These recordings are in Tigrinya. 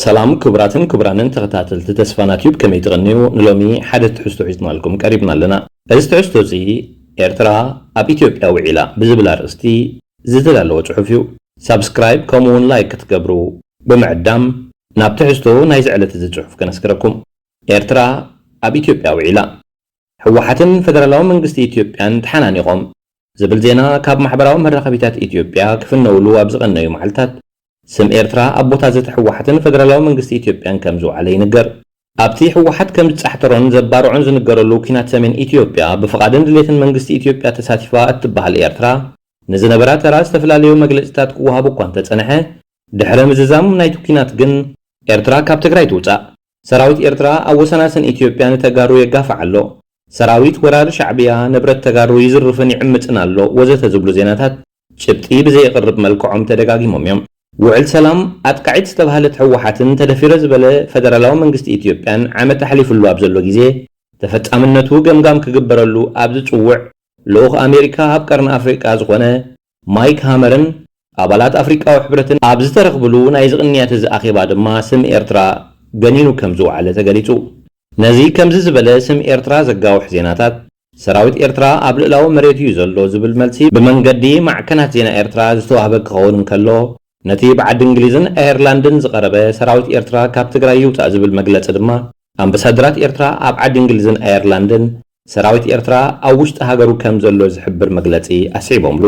سلام كبراتن كبرانن تغتاتل تتسفانا تيوب كم يتغنيو نلومي حدث تحستو حيثنا لكم قريبنا لنا استحستو زي إرترا أب إثيوبيا وعلا بزبلا رأستي زدلالو تحفيو سابسكرايب كومون لايك تقبرو بمعدام ناب تحستو نايز على تزجحف كنسكركم إرترا أب إثيوبيا وعلا حوحتن فدرالاو منغستي إثيوبيان تحنانيقوم زبل زينا كاب محبراو مرقبيتات إثيوبيا كفن نولو أبزغنيو محلتات سم إرترا أبوتا زت حوحتن فدرالاو منغستي إثيوبيان كمزو علي نقر أبتي حوحت كم تحترون زبارعون زنقرلو كينات سمين إثيوبيا بفقادن دليتن منغستي إثيوبيا تساتفا اتبها الإرترا نزنبرات راس تفلاليو مجلسات قوها بقوان تتصنحه دحر مززام نايتو كينات جن إرترا كاب تقراي توصا سراويت إرترا أوسناسن إثيوبيان تقارو يقافعلو سراويت ورار شعبيا نبرت تقارو يزرفن يعمتنالو وزت زبلو زيناتات شبتي بزي يقرب ملكعهم تدقاقي موميوم وعل سلام أتقعد استبهلت حوحاتن تدفير زبالة فدرالاو منغست إثيوبيان عام تحليف اللو أبزلو جيزي تفت أمنتو قمقام كقبرلو أبزت ووع لوغ أمريكا هبكرن أفريقيا زغوانة مايك هامرن أبالات أفريقيا وحبرتن أبزت رغبلو نايزغنيات زأخيبا دما سم إرترا قنينو كمزو على تقاليتو نزي كمز زبالة سم إرترا زقاو حزيناتات سراويت إرترا أبلقلاو مريتو يزلو زبل ملسي بمنقدي مع كانت زينا إرترا زتوهبك غون كالو نتي بعد انجليزن ايرلاندن زقربه سراويت إرترا كاب تግራይ ይውጣ ዝብል መግለጽ ድማ አምባሳደራት ኤርትራ ኣብ ዓዲ እንግሊዝን አየርላንድን ሰራዊት ኤርትራ ኣብ ውሽጢ ሃገሩ ከም ዘሎ ዝሕብር መግለጺ ኣስዒቦምሉ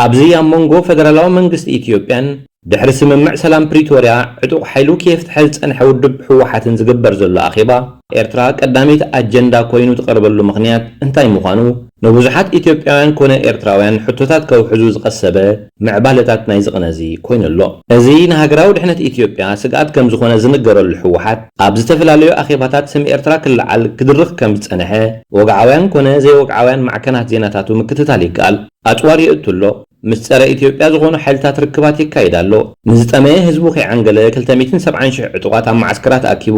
ኣብዚ ኣብ መንጎ ፌደራላዊ መንግስቲ ኢትዮጵያን ድሕሪ ስምምዕ ሰላም ፕሪቶሪያ ዕጡቕ ሓይሉ ከይፍትሕ ዝጸንሐ ውድብ ሕወሓትን ዝግበር ዘሎ ኣኼባ ኤርትራ ቀዳሚት ኣጀንዳ ኮይኑ ትቐርበሉ ምኽንያት እንታይ ምዃኑ ንብዙሓት ኢትዮጵያውያን ኮነ ኤርትራውያን ሕቶታት ከውሕዙ ዝቐሰበ ምዕባለታት ናይ ዝቕነዚ ኮይኑሎ እዚ ንሃገራዊ ድሕነት ኢትዮጵያ ስግኣት ከም ዝኾነ ዝንገረሉ ሕወሓት ኣብ ዝተፈላለዩ ኣኼባታት ስም ኤርትራ ክልዓል ክድርኽ ከም ዝጸንሐ ወግዓውያን ኮነ ዘይወግዓውያን ማዕከናት ዜናታቱ ምክትታል ይከኣል ኣጭዋር የእትሎ ምስ ጸረ ኢትዮጵያ ዝኾኑ ሓይልታት ርክባት ይካይዳሎ ንዝጠመየ ህዝቡ ከይዓንገለ 270,000 ዕጡቓት ኣብ ማዓስከራት ኣኪቡ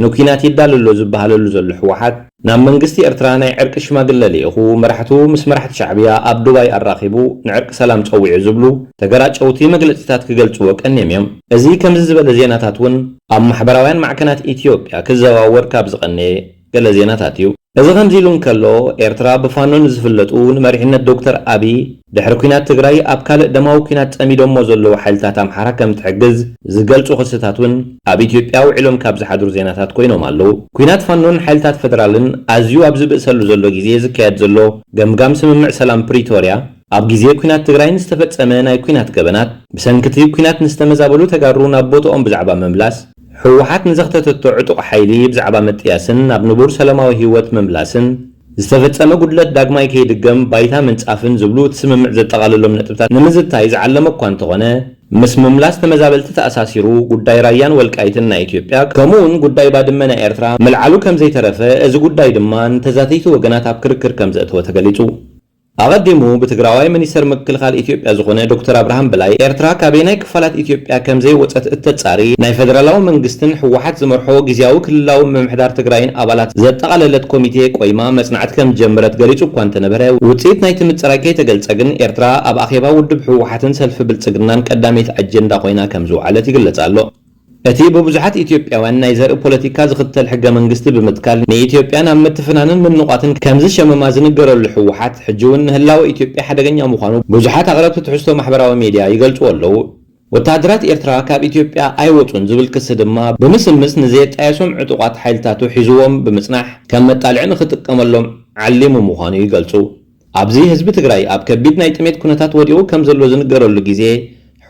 ንኩናት ይዳለሎ ዝበሃለሉ ዘሎ ሕወሓት ናብ መንግስቲ ኤርትራ ናይ ዕርቂ ሽማግለ ልኢኹ መራሕቱ ምስ መራሕቲ ሻዕብያ ኣብ ዱባይ ኣራኺቡ ንዕርቂ ሰላም ፀዊዑ ዝብሉ ተገራጨውቲ መግለፂታት ክገልጽዎ ቀኒዮም እዮም እዚ ከምዚ ዝበለ ዜናታት እውን ኣብ ማሕበራውያን ማዕከናት ኢትዮጵያ ክዘዋወር ካብ ዝቐነየ ገለ ዜናታት እዩ እዚ ከምዚ ኢሉ እንከሎ ኤርትራ ብፋኖን ዝፍለጡ ንመሪሕነት ዶክተር አብይ ድሕሪ ኩናት ትግራይ ኣብ ካልእ ደማዊ ኩናት ፀሚዶሞ ዘለዉ ሓይልታት ኣምሓራ ከም ትሕግዝ ዝገልጹ ክስታት እውን ኣብ ኢትዮጵያ ውዒሎም ካብ ዝሓድሩ ዜናታት ኮይኖም ኣለዉ ኩናት ፋኖን ሓይልታት ፌደራልን ኣዝዩ ኣብ ዝብእሰሉ ዘሎ ግዜ ዝካየድ ዘሎ ገምጋም ስምምዕ ሰላም ፕሪቶሪያ ኣብ ግዜ ኩናት ትግራይ ዝተፈጸመ ናይ ኩናት ገበናት ብሰንኪቲ ኩናት ንዝተመዛበሉ ተጋሩ ናብ ቦትኦም ብዛዕባ መምላስ ሕወሓት ንዘኽተተቶ ዕጡቕ ሓይሊ ብዛዕባ መጥያስን ናብ ንቡር ሰላማዊ ህይወት መምላስን ዝተፈጸመ ጉድለት ዳግማይ ከይድገም ባይታ ምንጻፍን ዝብሉ ትስምምዕ ዘጠቓልሎም ነጥብታት ንምዝታይ ዝዓለመ እኳ እንተኾነ ምስ ምምላስ ተመዛበልቲ ተኣሳሲሩ ጉዳይ ራያን ወልቃይትን ናይ ኢትዮጵያ ከምኡውን ጉዳይ ባድመ ናይ ኤርትራ መልዓሉ ከም ዘይተረፈ እዚ ጉዳይ ድማ ንተዛተይቲ ወገናት ኣብ ክርክር ከም ዘእተወ ተገሊጹ ኣቐዲሙ ብትግራዋይ ሚኒስተር ምክልኻል ኢትዮጵያ ዝኾነ ዶክተር አብርሃም በላይ ኤርትራ ካበይ ናይ ክፋላት ኢትዮጵያ ከም ዘይወፀት እተጻሪ ናይ ፌደራላዊ መንግስትን ሕወሓት ዝመርሖ ግዚያዊ ክልላዊ ምምሕዳር ትግራይን ኣባላት ዘጠቓለለት ኮሚቴ ቆይማ መጽናዕት ከም ጀመረት ገሊጹ እኳ እንተነበረ ውፅኢት ናይቲ ምፅራይ ከይተገልጸ ግን ኤርትራ ኣብ ኣኼባ ውድብ ሕወሓትን ሰልፊ ብልጽግናን ቀዳሜት ኣጀንዳ ኮይና ከም ዝውዓለት ይግለጽ ኣሎ እቲ በብዙሓት ኢትዮጵያውያን ናይ ዘርኢ ፖለቲካ ዝኽተል ሕገ መንግስቲ ብምትካል ንኢትዮጵያን ኣብ ምትፍናንን ምንቋትን ከምዚ ሸመማ ዝንገረሉ ሕወሓት ሕጂ እውን ንህላዊ ኢትዮጵያ ሓደገኛ ምዃኑ ብዙሓት ኣቕረብቲ ትሕዝቶ ማሕበራዊ ሚድያ ይገልጹ ኣለዉ ወታደራት ኤርትራ ካብ ኢትዮጵያ ኣይወፁን ዝብል ክሲ ድማ ብምስምስ ንዘየጣየሶም ዕጡቓት ሓይልታቱ ሒዝዎም ብምጽናሕ ከም መጣልዒ ንኽጥቀመሎም ዓሊሙ ምዃኑ ይገልጹ ኣብዚ ህዝቢ ትግራይ ኣብ ከቢድ ናይ ጥሜት ኩነታት ወዲቑ ከም ዘሎ ዝንገረሉ ግዜ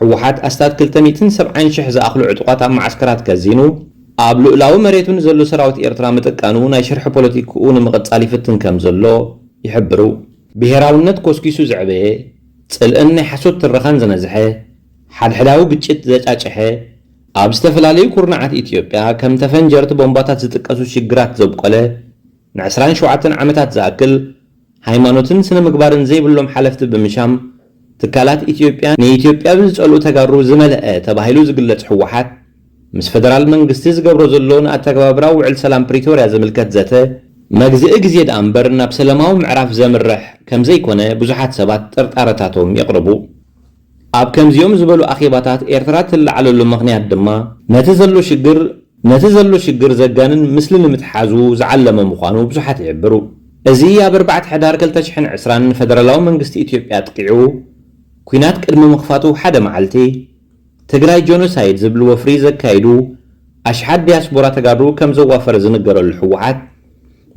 ሕወሓት ኣስታት 270,000 ዝኣኽሉ ዕጡቓት ኣብ ማዓስከራት ከዚኑ ኣብ ልኡላዊ መሬቱን ዘሎ ሰራዊት ኤርትራ ምጥቃኑ ናይ ሽርሒ ፖለቲክኡ ንምቕጻል ይፍትን ከም ዘሎ ይሕብሩ ብሄራውነት ኮስኪሱ ዝዕበየ ጽልእን ናይ ሓሶት ትረኻን ዘነዝሐ ሓድሕዳዊ ግጭት ዘጫጭሐ ኣብ ዝተፈላለዩ ኩርናዓት ኢትዮጵያ ከም ተፈንጀርቲ ቦምባታት ዝጥቀሱ ሽግራት ዘብቆለ ን27 ዓመታት ዝኣክል ሃይማኖትን ስነ ምግባርን ዘይብሎም ሓለፍቲ ብምሻም ትካላት ኢትዮጵያ ንኢትዮጵያ ብዝጸልኡ ተጋሩ ዝመልአ ተባሂሉ ዝግለጽ ሕወሓት ምስ ፌደራል መንግስቲ ዝገብሮ ዘሎ ንኣተገባብራ ውዕል ሰላም ፕሪቶሪያ ዝምልከት ዘተ መግዝኢ ግዜ ዳ እምበር ናብ ሰላማዊ ምዕራፍ ዘምርሕ ከም ዘይኮነ ብዙሓት ሰባት ጥርጣረታቶም የቕርቡ ኣብ ከምዚኦም ዝበሉ ኣኼባታት ኤርትራ ትለዓለሉ ምኽንያት ድማ ነቲ ዘሎ ሽግር ዘጋንን ምስሊ ንምትሓዙ ዝዓለመ ምዃኑ ብዙሓት ይሕብሩ። እዚ ኣብ 4 ሕዳር 2020 ፈደራላዊ መንግስቲ ኢትዮጵያ ጥቂዑ ኩናት ቅድሚ ምኽፋቱ ሓደ መዓልቲ ትግራይ ጆኖሳይድ ዝብል ወፍሪ ዘካይዱ ኣሽሓት ዲያስፖራ ተጋሩ ከም ዘዋፈረ ዝነገረሉ ሕወሓት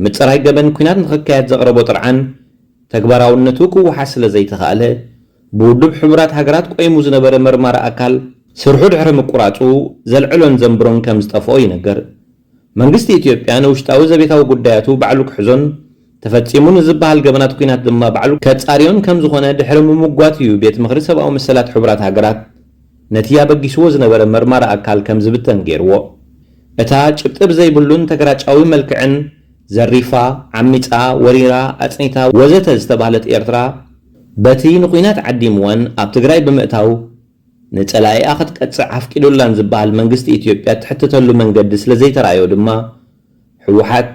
ምፅራይ ገበን ኩናት ንኽካየድ ዘቕረቦ ጥርዓን ተግባራውነቱ ክወሓዝ ስለ ዘይተኻእለ ብውድብ ሕቡራት ሃገራት ቆይሙ ዝነበረ መርማሪ ኣካል ስርሑ ድሕሪ ምቁራፁ ዘልዕሎን ዘንብሮን ከም ዝጠፍኦ ይነገር። መንግስቲ ኢትዮጵያ ንውሽጣዊ ዘቤታዊ ጉዳያቱ ባዕሉ ክሕዞን ተፈጺሙ ንዝበሃል ገበናት ኩናት ድማ ባዕሉ ከጻርዮን ከም ዝኾነ ድሕሪ ምምጓት እዩ ቤት ምኽሪ ሰብኣዊ መሰላት ሕቡራት ሃገራት ነቲ ኣበጊስዎ ዝነበረ መርማሪ ኣካል ከም ዝብተን ገይርዎ። እታ ጭብጢ ብዘይብሉን ተገራጫዊ መልክዕን ዘሪፋ፣ ዓሚፃ፣ ወሪራ፣ ኣጽኒታ ወዘተ ዝተባህለት ኤርትራ በቲ ንኩናት ዓዲምዋን ኣብ ትግራይ ብምእታው ንጸላኢኣ ክትቀጽዕ ኣፍቂዱላን ዝበሃል መንግስቲ ኢትዮጵያ ትሕትተሉ መንገዲ ስለ ዘይተረኣዮ ድማ ሕወሓት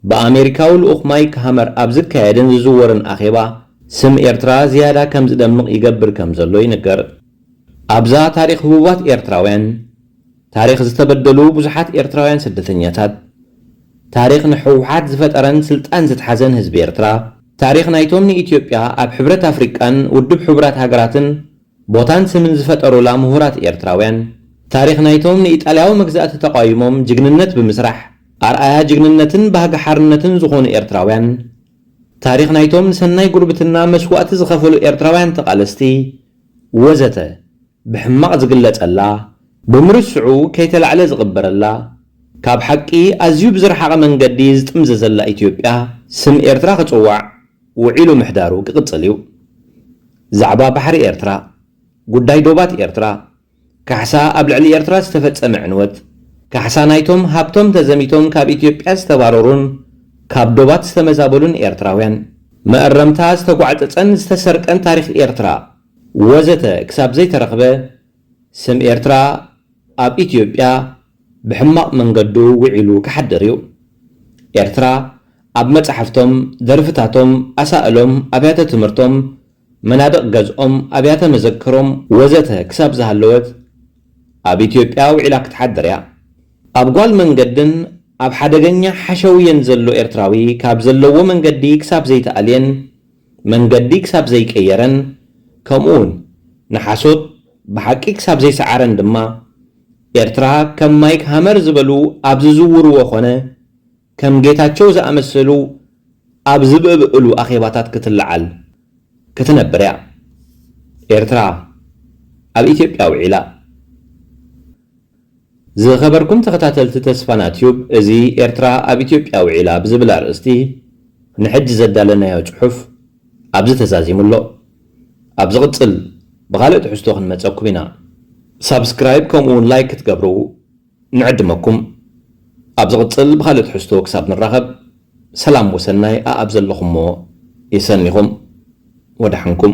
ብኣሜሪካዊ ልኡኽ ማይክ ሃመር ኣብ ዝካየድን ዝዝወርን ኣኼባ ስም ኤርትራ ዝያዳ ከም ዝደምቕ ይገብር ከም ዘሎ ይነገር። ኣብዛ ታሪኽ ህቡባት ኤርትራውያን፣ ታሪኽ ዝተበደሉ ብዙሓት ኤርትራውያን ስደተኛታት፣ ታሪኽ ንሕወሓት ዝፈጠረን ስልጣን ዝትሓዘን ህዝቢ ኤርትራ፣ ታሪኽ ናይቶም ንኢትዮጵያ ኣብ ሕብረት ኣፍሪቃን ውድብ ሕቡራት ሃገራትን ቦታን ስምን ዝፈጠሩላ ምሁራት ኤርትራውያን፣ ታሪኽ ናይቶም ንኢጣልያዊ መግዛእቲ ተቃዊሞም ጅግንነት ብምስራሕ ኣርኣያ ጅግንነትን ባህጊ ሓርነትን ዝኾኑ ኤርትራውያን፣ ታሪኽ ናይቶም ንሰናይ ጉርብትና መስዋእቲ ዝኸፈሉ ኤርትራውያን ተቓለስቲ ወዘተ ብሕማቕ ዝግለጸላ ብምርስዑ ከይተላዕለ ዝቕበረላ ካብ ሓቂ ኣዝዩ ብዝረሓቐ መንገዲ ዝጥምዘዘላ ኢትዮጵያ ስም ኤርትራ ክጽዋዕ ውዒሉ ምሕዳሩ ክቕጽል እዩ። ዛዕባ ባሕሪ ኤርትራ፣ ጉዳይ ዶባት ኤርትራ፣ ካሕሳ ኣብ ልዕሊ ኤርትራ ዝተፈጸመ ዕንወት፣ ካሕሳ ናይቶም ሃብቶም ተዘሚቶም ካብ ኢትዮጵያ ዝተባረሩን ካብ ዶባት ዝተመዛበሉን ኤርትራውያን፣ መእረምታ ዝተጓዕፀፀን ዝተሰርቀን ታሪኽ ኤርትራ ወዘተ ክሳብ ዘይተረኽበ ስም ኤርትራ ኣብ ኢትዮጵያ ብሕማቕ መንገዱ ውዒሉ ክሓድር እዩ። ኤርትራ ኣብ መጻሕፍቶም፣ ደርፍታቶም፣ ኣሳእሎም፣ ኣብያተ ትምህርቶም፣ መናድቕ ገዝኦም፣ ኣብያተ መዘክሮም ወዘተ ክሳብ ዝሃለወት ኣብ ኢትዮጵያ ውዒላ ክትሓድር እያ። ኣብ ጓል መንገድን ኣብ ሓደገኛ ሓሸውየን ዘሎ ኤርትራዊ ካብ ዘለዎ መንገዲ ክሳብ ዘይተኣልየን መንገዲ ክሳብ ዘይቀየረን ከምኡውን ንሓሶት ብሓቂ ክሳብ ዘይሰዓረን ድማ ኤርትራ ከም ማይክ ሃመር ዝበሉ ኣብ ዝዝውርዎ ኾነ ከም ጌታቸው ዝኣመሰሉ ኣብ ዝበብእሉ ኣኼባታት ክትለዓል ክትነብር እያ። ኤርትራ ኣብ ኢትዮጵያ ውዒላ። ዝኸበርኩም ተኸታተልቲ ተስፋና ቲዩብ እዚ ኤርትራ ኣብ ኢትዮጵያ ውዒላ ብዝብል ኣርእስቲ ንሕጂ ዘዳለናዮ ጽሑፍ ኣብዚ ተዛዚሙሎ። ኣብ ዝቕጽል ብኻልእ ትሕዝቶ ክንመጸኩም ኢና። ሳብስክራይብ ከምኡውን ላይክ ክትገብሩ ንዕድመኩም። ኣብ ዝቕጽል ብኻልእ ትሕዝቶ ክሳብ ንራኸብ ሰላም ወሰናይ ኣብ ዘለኹምሞ ይሰኒኹም ወዳሕንኩም።